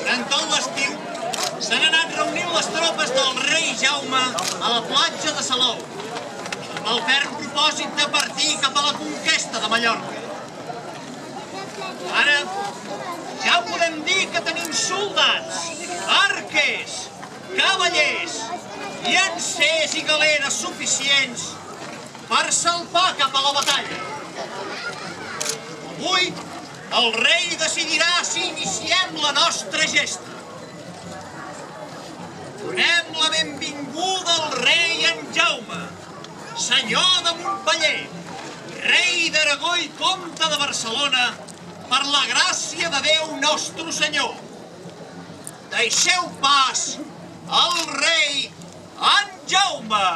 Durant tot l'estiu s'han anat reunint les tropes del rei Jaume a la platja de Salou, amb el ferm propòsit de partir cap a la conquesta de Mallorca. Ara ja podem dir que tenim soldats, arquers, cavallers, llancers i galeres suficients per salpar cap a la batalla. Avui el rei decidirà si iniciem la nostra gesta. Donem la benvinguda al rei en Jaume, senyor de Montpeller, rei d'Aragó i comte de Barcelona, per la gràcia de Déu nostre Senyor. Deixeu pas al rei en Jaume!